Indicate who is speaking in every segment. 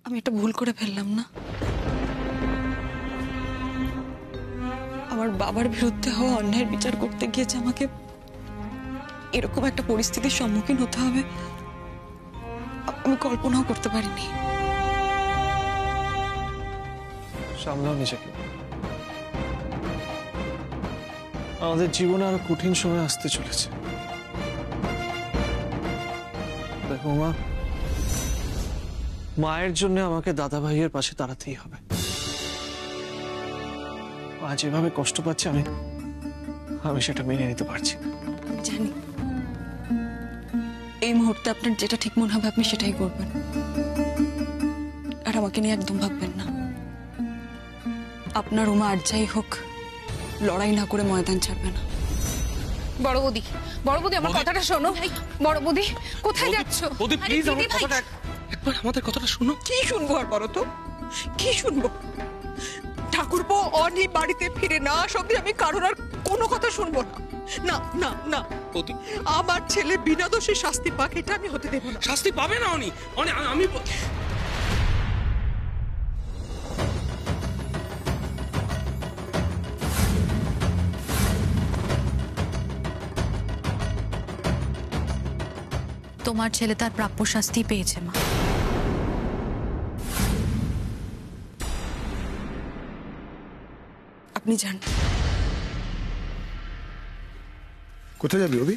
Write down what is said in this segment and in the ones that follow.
Speaker 1: আমি একটা ভুল করে ফেললাম না? আমার বাবার বিরুদ্ধে হওয়া অন্যায়ের বিচার করতে গিয়েছে আমাকে এরকম একটা পরিস্থিতির সম্মুখীন হতে হবে আমি কল্পনাও করতে পারিনি।
Speaker 2: সামলাও নিজেকে। আমাদের জীবনে আরো কঠিন সময় আসতে চলেছে। দেখো মা, মায়ের জন্য আমাকে দাদা ভাইয়ের পাশে দাঁড়াতেই হবে। মা যেভাবে কষ্ট পাচ্ছে আমি সেটা মেনে নিতে পারছি না।
Speaker 1: আমি জানি এই মুহূর্তে আপনার যেটা ঠিক মনে হবে আপনি সেটাই করবেন, আর আমাকে নিয়ে একদম ভাববেন না। আপনার উমা আর যাই হোক লড়াই না করে ময়দান ছাড়বে না।
Speaker 3: বড় বৌদি, বড় বৌদি আমার কথাটা শোনো। বড় বৌদি কোথায় যাচ্ছ?
Speaker 4: বৌদি প্লিজ আমার কথাটা একবার আমাদের কথাটা শুনো।
Speaker 5: কি শুনবো আর বলো তো, কি শুনবো? ঠাকুরপো অনি বাড়িতে ফিরে না আসা অব্দি আমি কারোর আর কোনো কথা শুনবো না। না না না,
Speaker 4: বৌদি
Speaker 5: আমার ছেলে বিনা দোষে শাস্তি পাক এটা আমি হতে দেবো না।
Speaker 4: শাস্তি পাবে না অনি, অনি আমি
Speaker 3: তোমার ছেলে তার প্রাপ্য শাস্তি পেয়েছে মা।
Speaker 1: আপনি যান।
Speaker 6: কোথায় যাবি অভি?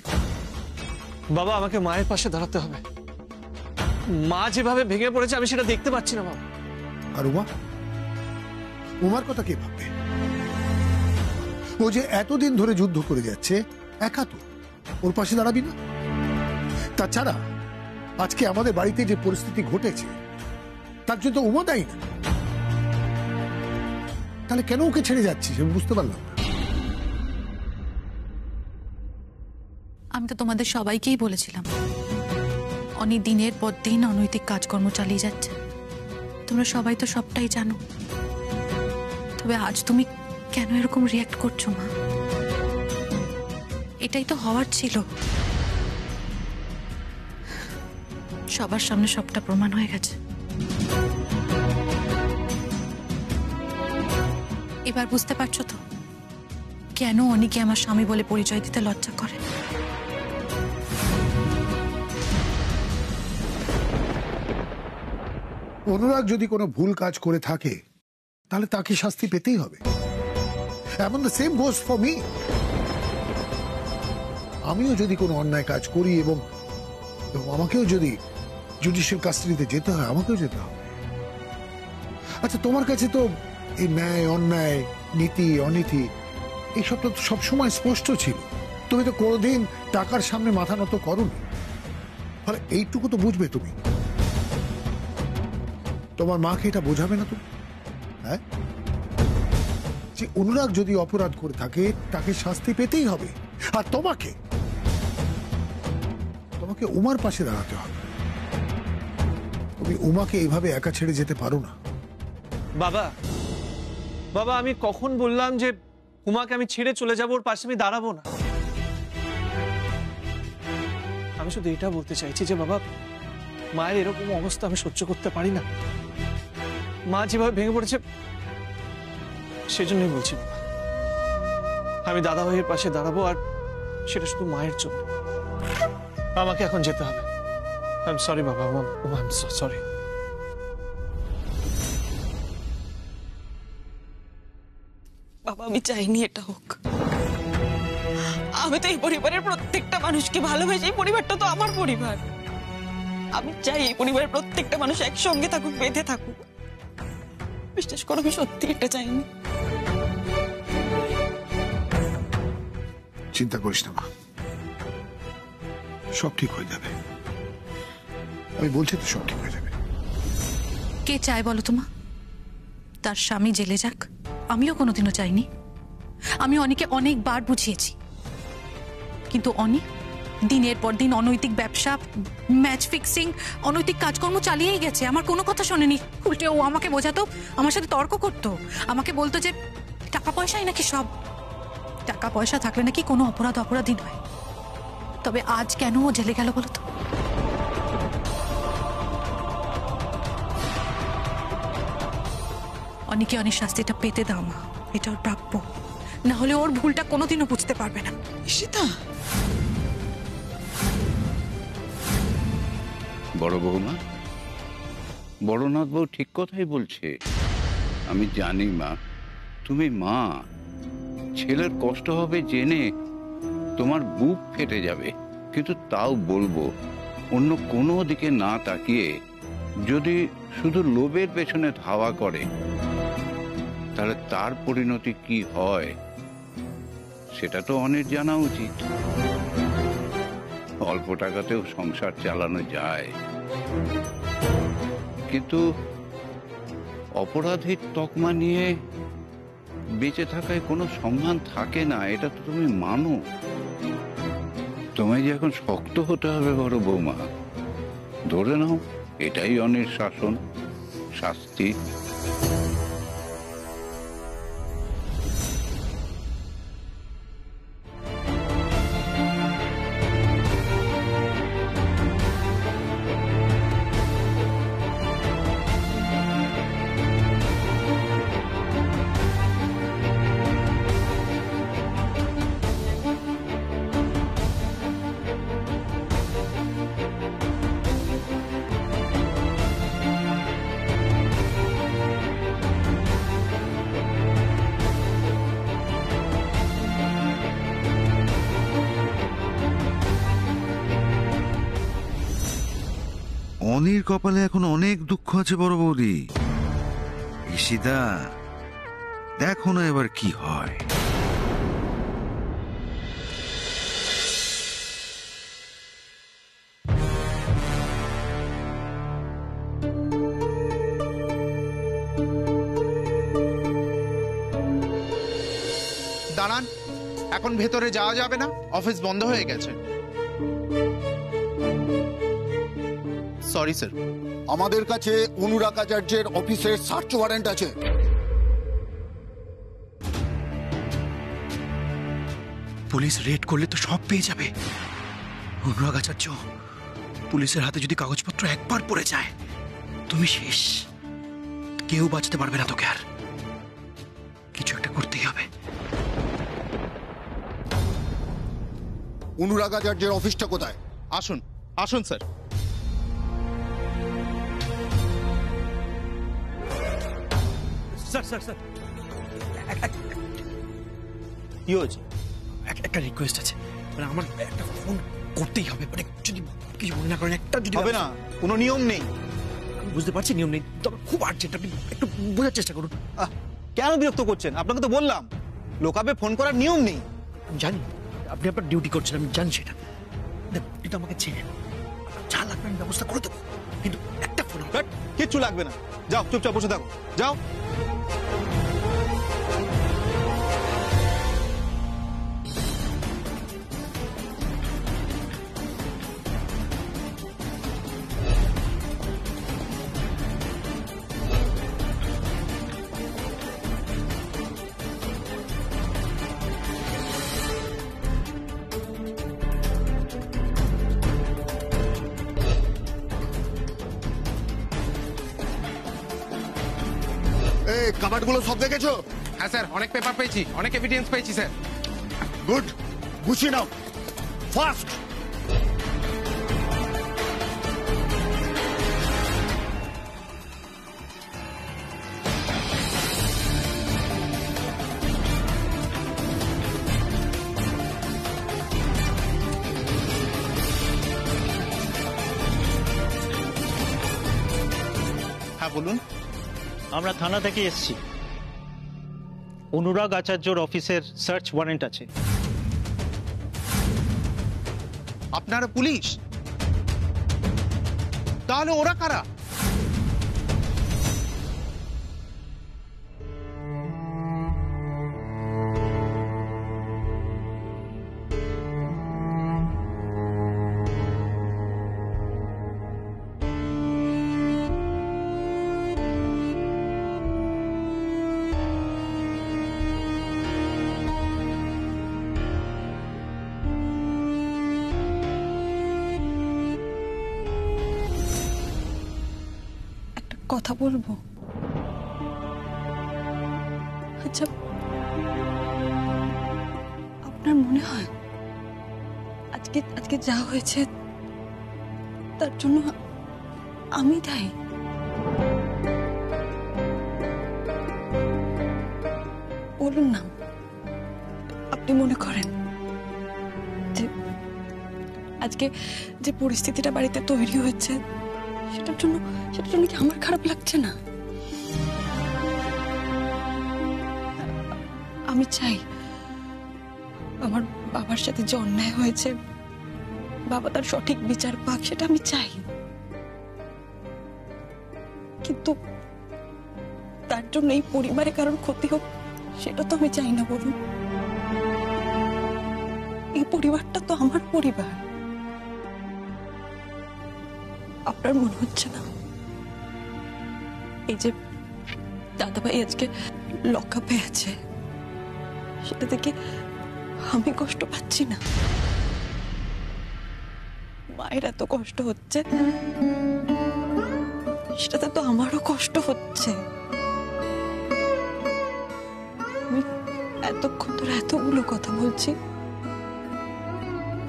Speaker 2: বাবা, আমাকে মায়ের পাশে দাঁড়াতে হবে। মা যেভাবে ভেঙে পড়েছে আমি সেটা দেখতে পাচ্ছি না বাবা।
Speaker 6: আর উমা, উমার কথা কে ভাববে? ও যে এতদিন ধরে যুদ্ধ করে যাচ্ছে, একা তো, ওর পাশে দাঁড়াবি না? তাছাড়া আজকে আমাদের বাড়িতে যে পরিস্থিতি ঘটেছে তার জন্য তো উমা দায়ী না। তাহলে কেন ওকে ছেড়ে যাচ্ছিস আমি বুঝতে পারলাম না।
Speaker 3: আমি তো তোমাদের সবাইকেই বলেছিলাম অনেক দিনের পর দিন অনৈতিক কাজকর্ম চালিয়ে যাচ্ছে। তোমরা সবাই তো সবটাই জানো। তবে আজ তুমি কেন এরকম রিয়াক্ট করছো মা? এটাই তো হওয়ার ছিল। সবার সামনে সবটা প্রমাণ হয়ে গেছে। এবার বুঝতে পারছো তো কেন অনেকে আমার স্বামী বলে পরিচয় দিতে লজ্জা করে?
Speaker 6: অনুরাগ যদি কোনো ভুল কাজ করে থাকে তাহলে তাকে শাস্তি পেতেই হবে। এমন the same goes for me. আমিও যদি কোনো অন্যায় কাজ করি এবং আমাকেও যদি জুডিশিয়াল কাস্টাডিতে যেতে হয় আমাকেও যেতে হবে। আচ্ছা, তোমার কাছে তো এই ন্যায় অন্যায়, নীতি অনীতি এইসবটা তো সবসময় স্পষ্ট ছিল। তুমি তো কোনোদিন টাকার সামনে মাথা নত করোনি। ফলে এইটুকু তো বুঝবে তুমি। তোমার মাকে এটা বোঝাবে না তুমি? হ্যাঁ, যে অনুরাগ যদি অপরাধ করে থাকে তাকে শাস্তি পেতেই হবে। আর তোমাকে উমার পাশে দাঁড়াতে হবে। তুমি উমাকে এইভাবে একা ছেড়ে যেতে পারো না।
Speaker 2: বাবা, বাবা, আমি কখন বললাম যে উমাকে আমি ছেড়ে চলে যাবো, ওর পাশে আমি দাঁড়াবো না? আমি শুধু এটা বলতে চাইছি যে বাবা, মায়ের এরকম অবস্থা আমি সহ্য করতে পারি না। মা যেভাবে ভেঙে পড়েছে সেজন্যই বলছি বাবা, আমি দাদা ভাইয়ের পাশে দাঁড়াবো, আর সেটা শুধু মায়ের জন্য। আমাকে এখন যেতে হবে। আই এম সরি বাবা, আই এম সো সরি।
Speaker 1: বাবা, আমি চাইনি এটা হোক। আমি তো এই পরিবারের প্রত্যেকটা মানুষকে ভালোবাসি। এই পরিবারটা তো আমার পরিবার। আমি চাই এই পরিবারের প্রত্যেকটা মানুষ একসঙ্গে থাকুক, বেঁধে থাকুক। বিশ্বাস করো, আমি সত্যি এটা চাইনি।
Speaker 6: চিন্তা করিস না মা, সব ঠিক হয়ে যাবে। আমি বলছি তো সব ঠিক হয়ে যাবে।
Speaker 3: কে চায় বলো তোমা তার স্বামী জেলে যাক? আমিও কোনোদিনও চাইনি। আমি অনেকে অনেকবার বুঝিয়েছি, কিন্তু অনেক দিনের পর দিন অনৈতিক ব্যবসা, ম্যাচ ফিক্সিং, অনৈতিক কাজকর্ম চালিয়েই গেছে। আমার কোনো কথা শোনেনি। উল্টে ও আমাকে বোঝাতো, আমার সাথে তর্ক করতো, আমাকে বলতো যে টাকা পয়সাই নাকি সব। টাকা পয়সা থাকলে নাকি কোনো অপরাধী নয়। তবে আজ কেন ও জেলে গেল বলো তো? অনেকে অনেক শাস্তিটা পেতে দাও মা, এটা ওর প্রাপ্য। না হলে ওর ভুলটা কোনোদিনও বুঝতে পারবে না।
Speaker 1: ঈশিতা,
Speaker 7: বড় বৌমা, বড়নাথ বউ ঠিক কথাই বলছে। আমি জানি মা, তুমি মা, ছেলের কষ্ট হবে জেনে তোমার বুক ফেটে যাবে, কিন্তু তাও বলবো অন্য কোনো দিকে না তাকিয়ে যদি শুধু লোভের পেছনে ধাওয়া করে তাহলে তার পরিণতি কি হয় সেটা তো অনেক জানা উচিত। অল্প টাকাতেও সংসার চালানো যায়, কিন্তু অপরাধীর তকমা নিয়ে বেঁচে থাকায় কোনো সম্মান থাকে না, এটা তো তুমি মানো। তোমায় যে এখন শক্ত হতে হবে বড় বৌমা, ধরে নাও এটাই অনির শাসন, শাস্তি।
Speaker 8: অনির কপালে এখন অনেক দুঃখ আছে বড় বৌদি। ঈশিতা, দেখো না এবার কি হয়।
Speaker 9: দাঁড়ান, এখন ভেতরে যাওয়া যাবে না, অফিস বন্ধ হয়ে গেছে। Sorry sir.
Speaker 10: আমাদের কাছে অনুরাগ আচার্যের অফিসের সার্চ ওয়ারেন্ট আছে।
Speaker 11: পুলিশ রেড করলে তো সব পেয়ে যাবে। অনুরাগ আচার্য পুলিশের হাতে যদি কাগজপত্র একবার পড়ে যায় তুমি শেষ, কেউ বাঁচাতে পারবে না তোকে আর। কিছু একটা করতেই হবে।
Speaker 10: অনুরাগ আচার্যের অফিসটা কোথায়?
Speaker 9: আসুন আসুন স্যার।
Speaker 11: স্যার স্যার স্যার, কি হয়েছে? একটা রিকোয়েস্ট আছে, মানে আমার একটা ফোন করতেই হবে, মানে যদি কিছু মনে না করেন। একটা যদি
Speaker 9: হবে না, কোনো নিয়ম নেই।
Speaker 11: আমি বুঝতে পারছি নিয়ম নেই, তবে খুব আর্জেন্ট, আপনি একটু বোঝার চেষ্টা করুন।
Speaker 9: কেন বিরক্ত করছেন? আপনাকে তো বললাম লোকাবে ফোন করার নিয়ম নেই।
Speaker 11: আমি জানি আপনি আপনার ডিউটি করছেন, আমি জানি সেটা। কিন্তু আমাকে ছেড়ে যা লাগবে আমি ব্যবস্থা করে দেবো, কিন্তু একটা ফোন।
Speaker 9: কিচ্ছু লাগবে না, যাও চুপচাপ বসে থাকো, যাও।
Speaker 10: এই কাবার্ডগুলো সব দেখেছো?
Speaker 9: হ্যাঁ স্যার, অনেক পেপার পেয়েছি, অনেক এভিডেন্স পেয়েছি স্যার।
Speaker 10: গুড, গুছিয়ে নাও ফাস্ট।
Speaker 9: হ্যাঁ বলুন।
Speaker 2: আমরা থানা থেকে এসেছি, অনুরাগ আচার্যর অফিসের সার্চ ওয়ারেন্ট আছে।
Speaker 9: আপনারা পুলিশ? তাহলে ওরা কারা?
Speaker 1: কথা বলবো? আচ্ছা, আপনার মনে হয় আজকে আজকে যা হয়েছে তার জন্য আমি দায়ী? বলুন না, আপনি মনে করেন যে আজকে যে পরিস্থিতিটা বাড়িতে তৈরি হয়েছে সেটার জন্য কি আমার খারাপ লাগছে না? আমি চাই আমার বাবার সাথে যে অন্যায় হয়েছে বাবা তার সঠিক বিচার পাক, সেটা আমি চাই। কিন্তু তার জন্য এই পরিবারে কারোর ক্ষতি হোক সেটা তো আমি চাই না। বলুন, এই পরিবারটা তো আমার পরিবার। আপনার মনে হচ্ছে না এই যে দাদাভাই আজকে লকআপে আছে সেটা থেকে আমি কষ্ট পাচ্ছি না? মায়ের এত কষ্ট হচ্ছে, সেটাতে তো আমারও কষ্ট হচ্ছে। আমি এতক্ষণ ধরে এতগুলো কথা বলছি,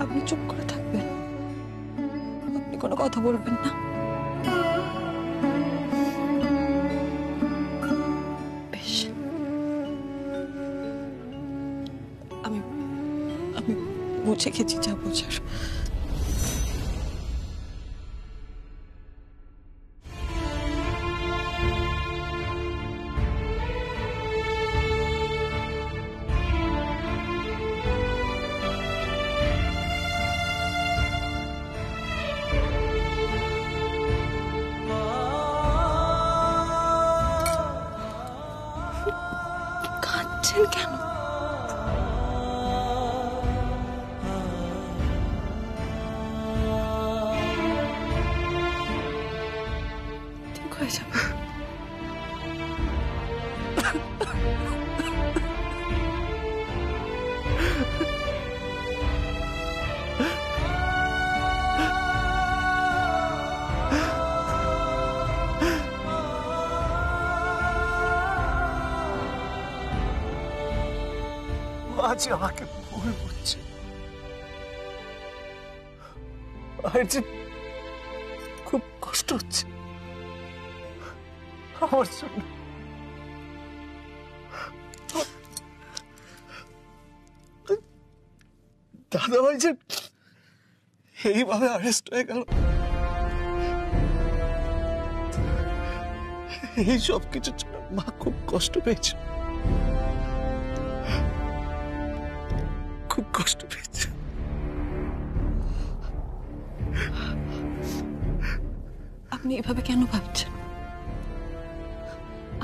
Speaker 1: আপনি চুপ করে থাকবেন, আপনি কোনো কথা বলবেন না? বেশ, আমি বুঝে গেছি যা বোঝার। কাঁদছেন কেন? ঠিক হয়ে যাবে।
Speaker 2: আজ আমাকে ভুল বুঝছে, আর যে খুব কষ্ট হচ্ছে আমার জন্য। দাদাভাই যে এইভাবে অ্যারেস্ট হয়ে গেল, এই সব কিছুর জন্য মা খুব কষ্ট পেয়েছে, খুব কষ্ট পেয়েছে।
Speaker 1: আপনি এভাবে কেন ভাবছেন?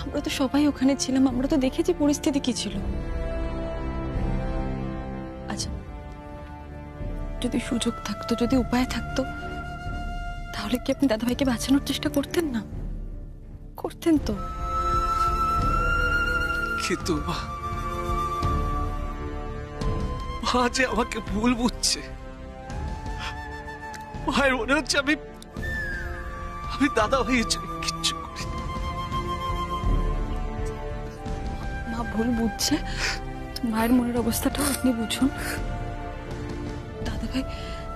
Speaker 1: আমরা তো সবাই ওখানে ছিলাম, আমরা তো দেখেছি পরিস্থিতি কি ছিল। আচ্ছা, যদি সুযোগ থাকতো, যদি উপায় থাকতো, তাহলে কি আপনি দাদাভাইকে বাঁচানোর চেষ্টা করতেন না? করতেন তো।
Speaker 2: কিন্তু মা যে আমাকে ভুল বুঝছে, মায়ের মনে হচ্ছে আমি দাদা হয়ে কিচ্ছু করি।
Speaker 1: মা ভুল বুঝছে, মায়ের মনের অবস্থাটাও আপনি বুঝুন।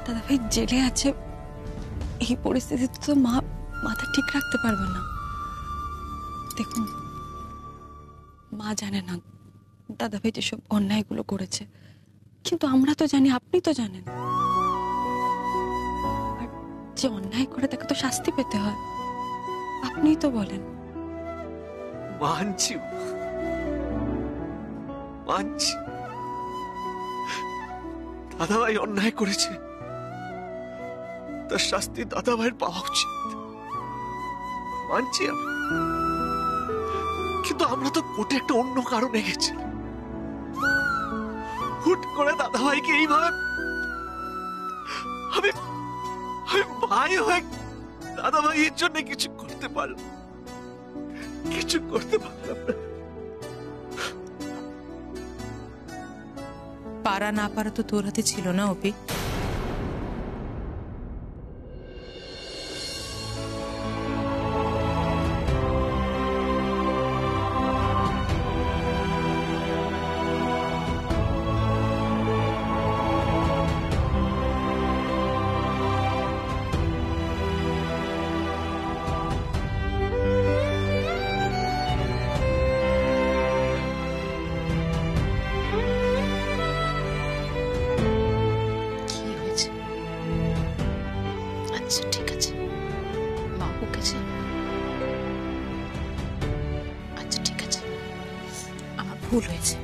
Speaker 1: দাদাভাই জেলে আছে, এই পরিস্থিতিতে তো মা মাথা ঠিক রাখতে পারবে না। দেখুন, মা জানে না দাদাভাই যেসব অন্যায়গুলো করেছে, কিন্তু আমরা তো জানি, আপনি তো জানেন। আর যে অন্যায় করে তাকে তো শাস্তি পেতে হয়, আপনিই তো বলেন।
Speaker 2: মানছি, মানছি দাদাভাই অন্যায় করেছে, তার শাস্তি দাদাভাইয়ের পাওয়া উচিত, মানছি আমি। কিন্তু আমরা তো কোর্টে একটা অন্য কারণে গেছি। হুট করে দাদাভাইকে এইভাবে আমি ভাই হয়ে দাদাভাইয়ের জন্য কিছু করতে পারলাম, কিছু করতে পারলাম না।
Speaker 3: পারা না পারা তো তোর হাতে ছিল না অপি। ভুল হয়েছে।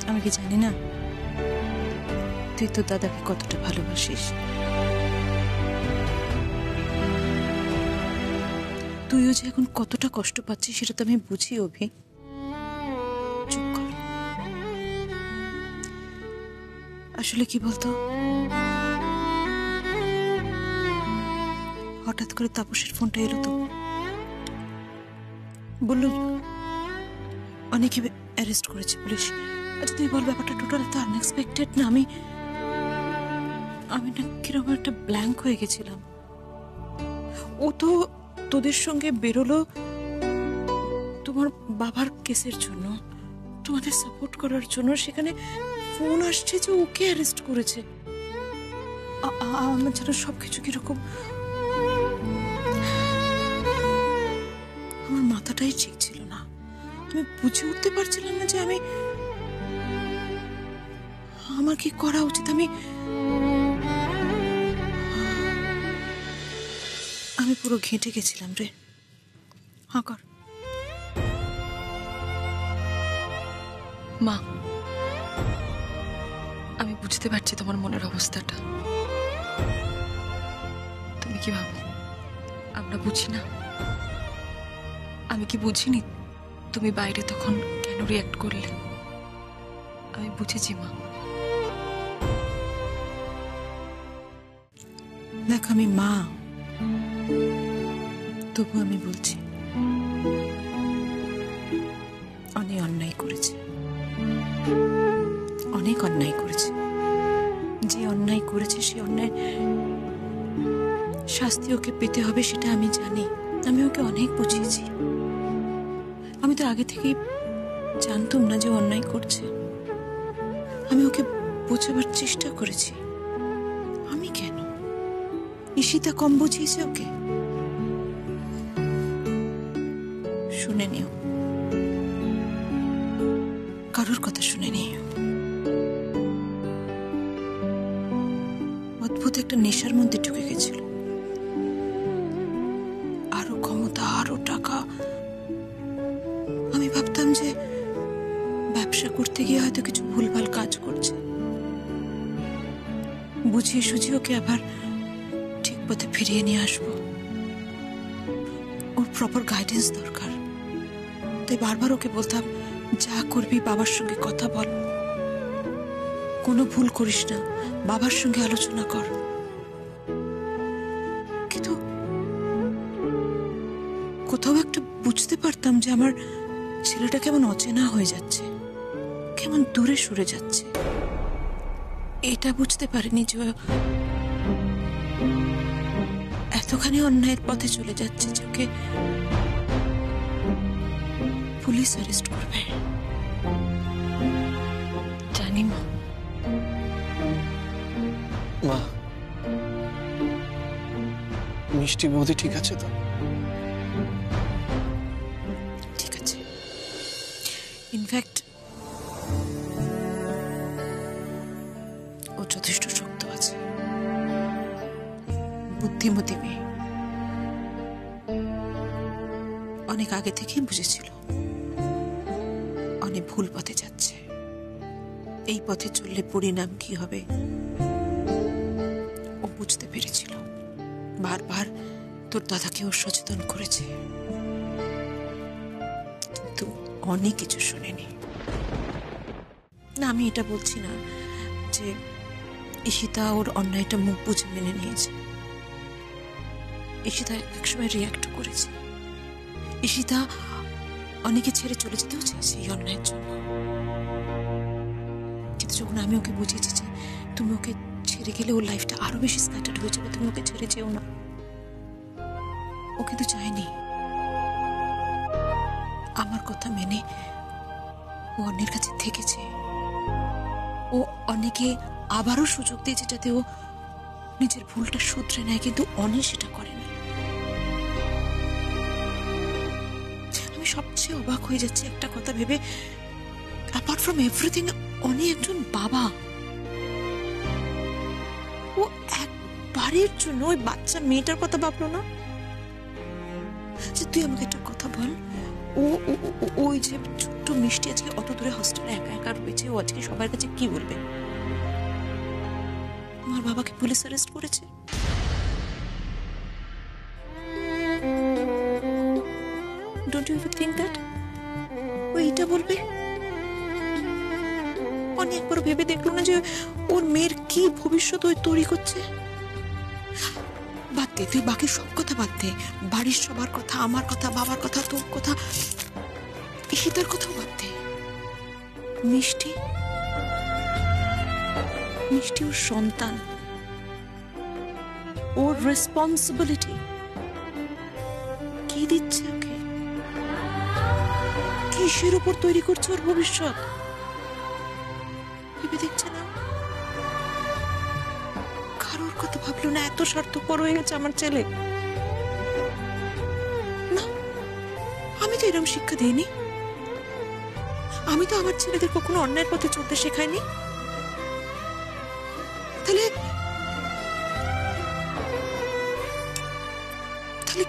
Speaker 3: আমি কি জানি না তুই তোর দাদাকে কতটা ভালোবাসিস। তুইও যে এখন কতটা কষ্ট পাচ্ছিস সেটা তো আমি বুঝি অভি। চুপ কর। আসলে কি বলতো, হঠাৎ করে তাপসের ফোনটা এলো তো, বললো অনেকে অ্যারেস্ট করেছে পুলিশ। আচ্ছা তুই বল, ব্যাপারটা টোটাল তো আনএক্সপেক্টেড না? আমি না কিরকম একটা ব্ল্যাঙ্ক হয়ে গেছিলাম। ও তো তোদের সঙ্গে বেরোলো তোমার বাবার কেসের জন্য, তোমাদের সাপোর্ট করার জন্য। সেখানে ফোন আসছে যে ওকে অ্যারেস্ট করেছে। আমার যেন সবকিছু কিরকম, আমার মাথাটাই ঠিক ছিল না। আমি বুঝে উঠতে পারছিলাম না যে আমার কি করা উচিত। আমি পুরো ঘেঁটে গেছিলাম রে। হ্যাঁ কর।
Speaker 1: মা, আমি বুঝতে পারছি তোমার মনের অবস্থাটা। তুমি কি ভাবো আমরা বুঝি না? আমি কি বুঝিনি তুমি বাইরে তখন কেন রিঅ্যাক্ট করলে? আমি বুঝেছি মা।
Speaker 3: দেখ আমি মা, তবু আমি বলছি অনেক অন্যায় করেছে, অনেক অন্যায় করেছে। যে অন্যায় করেছে সে অন্যায় শাস্তি ওকে পেতে হবে সেটা আমি জানি। আমি ওকে অনেক বুঝিয়েছি। আমি তো আগে থেকেই জানতাম না যে অন্যায় করছে। আমি ওকে বোঝাবার চেষ্টা করেছি। আমি কেন? ঈশিতা কম বুঝিয়েছে ওকে? শুনে নিও, কারোর কথা শুনে নিও। অদ্ভুত একটা নেশার মধ্যে ঢুকে গেছিল। আরো ক্ষমতা, আরো টাকা। আমি ভাবতাম যে ব্যবসা করতে গিয়ে হয়তো কিছু ভুলভাল কাজ করছে। বুঝিয়ে সুঝিয়ে ওকে আবার ঠিক পথে ফিরিয়ে নিয়ে আসবো। ওর প্রপার গাইডেন্স দরকার। তাই বারবার ওকে বলতাম, যা করবি বাবার সঙ্গে কথা বল, কোনো ভুল করিস না, বাবার সঙ্গে আলোচনা কর। কিন্তু কোথাও একটা বুঝতে পারতাম যে আমার ছেলেটা কেমন অচেনা হয়ে যাচ্ছে, কেমন দূরে সরে যাচ্ছে। এটা বুঝতে পারিনি যে এতখানি অন্যায়ের পথে চলে যাচ্ছে যে ওকে পুলিশ অ্যারেস্ট করবে।
Speaker 1: জানি মা।
Speaker 2: মা, মিষ্টি বৌদি ঠিক আছে তো?
Speaker 3: ঠিক আছে। ইনফ্যাক্ট ও যথেষ্ট শক্ত আছে, বুদ্ধিমতী মেয়ে। অনেক আগে থেকেই বুঝেছিল অনেক ভুল পথে যাচ্ছে। এই পথে চললে পরিণাম কি হবে ও বুঝতে পেরেছিল। বারবার তোর দাদাকেও সচেতন করেছে, কিন্তু অনেক কিছু শুনেনি। না, আমি এটা বলছি না যে ঈশিতা ওর অন্যায়টা মুখ বুঝে মেনে নিয়েছে। ঈশিতা একসময় রিঅ্যাক্ট করেছে। ঈশিতা অনেকে ছেড়ে চলে যেতেও চেয়েছে এই অন্যায়ের জন্য। কিন্তু যখন আমি ওকে বুঝিয়েছি যে তুমি ওকে ছেড়ে গেলে ওর লাইফটা আরো বেশি স্ক্যাটার্ড হয়ে যাবে, তুমি ওকে ছেড়ে যেও না, ও কিন্তু চায়নি। আমার কথা মেনে ও অন্যের কাছে থেকেছে। ও অনেকে আবারও সুযোগ দিয়েছে যাতে ও নিজের ভুলটা শুধরে নেয়, কিন্তু অনেক সেটা করেনি। আমি সবচেয়ে অবাক হয়ে যাচ্ছি একটা কথা ভেবে, অ্যাপার্ট ফ্রম এভরিথিং অনি একজন বাবা। ও একবারের জন্য ওই বাচ্চা মেয়েটার কথা ভাবলো না যে তুই আমাকে একটা কথা বল, ওই যে ছোট্ট মিষ্টি আজকে অত দূরে হস্টেলে একা একা রয়েছে, ও আজকে সবার কাছে কি বলবে? আমার বাবাকে পুলিশ অ্যারেস্ট করেছে। Don't you ever think that ও এটা বলবে? অনেকবার ভেবে দেখলো না যে ওর মেয়ের কি ভবিষ্যৎ ওই তৈরি করছে? বাদ দে, তুই বাকি সব কথা বাদ দে, বাড়ির সবার কথা, আমার কথা, বাবার কথা, তোর কথা, ঈশিতার কথাও বাদ দে। মিষ্টি মিষ্টি ওর সন্তান, ওর রেসপন্সিবিলিটি। কি দিচ্ছে ওকে? কিসের উপর তৈরি করছে ওর ভবিষ্যৎ? ভেবে দেখছে না? কারোর কথা ভাবলো না, এত স্বার্থপর হয়ে গেছে আমার ছেলে। না, আমি তো এরকম শিক্ষা দিইনি। আমি তো আমার ছেলেদের কখনো অন্যায়ের পথে চলতে শেখাইনি। তাহলে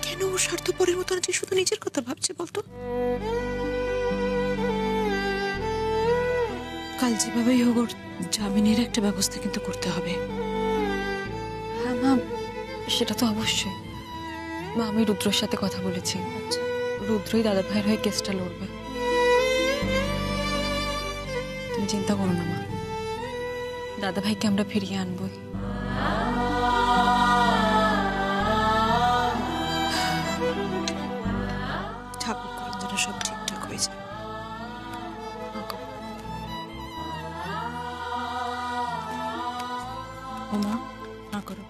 Speaker 3: কেন ও স্বার্থপরের মতো আছে, শুধু নিজের কথা ভাবছে বলতো? কাল যেভাবেই হোক ওর জামিনের একটা ব্যবস্থা কিন্তু করতে হবে।
Speaker 1: হ্যাঁ মা, সেটা তো অবশ্যই। মা, আমি রুদ্রর সাথে কথা বলেছি। রুদ্রই দাদা ভাইয়ের হয়ে কেসটা লড়বে। তুমি চিন্তা করো না মা, দাদা ভাইকে আমরা ফিরিয়ে আনবই।
Speaker 3: ঠাকুর করার জন্য সব ঠিকঠাক হয়ে যায়। ও মা, না করো।